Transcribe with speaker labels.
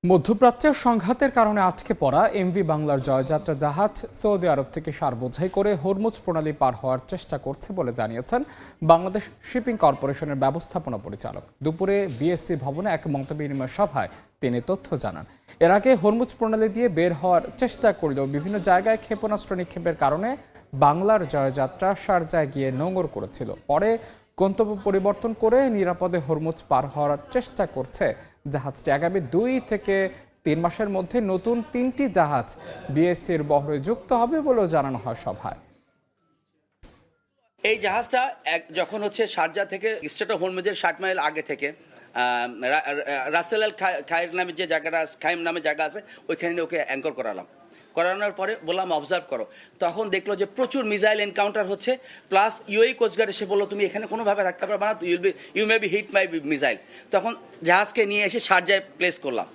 Speaker 1: মধ্যপ্রাচ্যের সংঘাতের কারণে আটকে পড়া এমভি বাংলার জয়যাত্রা জাহাজ সৌদি আরব থেকে সার বোঝাই করে হরমুজ প্রণালী পার হওয়ার চেষ্টা করছে বলে জানিয়েছেন বাংলাদেশ শিপিং কর্পোরেশনের ব্যবস্থাপনা পরিচালক। দুপুরে বিএসসি ভবনে এক মতবিনিময় সভায় তিনি তথ্য জানান। এর আগে হরমুজ প্রণালী দিয়ে বের হওয়ার চেষ্টা করলেও বিভিন্ন জায়গায় ক্ষেপণাস্ত্র নিক্ষেপের কারণে বাংলার জয়যাত্রা শারজায় গিয়ে নোঙর করেছিল। পরে গন্তব্য পরিবর্তন করে নিরাপদে হরমুজ পার হওয়ার চেষ্টা করছে জাহাজটি। আগামী 2 থেকে 3 মাসের মধ্যে নতুন 3টি জাহাজ বিএসসির বহরে যুক্ত হবে বলেও জানানো হয় সভায়।
Speaker 2: এই জাহাজটা যখন শারজা থেকে স্ট্রেট অফ হরমুজের 60 মাইল আগে থেকে রাসেল আল খাইর নামে যে জায়গাটা খাইম নামে জায়গা আছে ওইখানে ওকে অ্যাঙ্কর করানোর পরে বললাম অবজার্ভ করো। তখন দেখলো যে প্রচুর মিসাইল এনকাউন্টার হচ্ছে, প্লাস ইউএই কোস্টগার্ড এসে বললো তুমি এখানে কোনোভাবে থাকতে পারবে না, you may be hit my missile. তখন জাহাজকে নিয়ে এসে শারজায় প্লেস করলাম।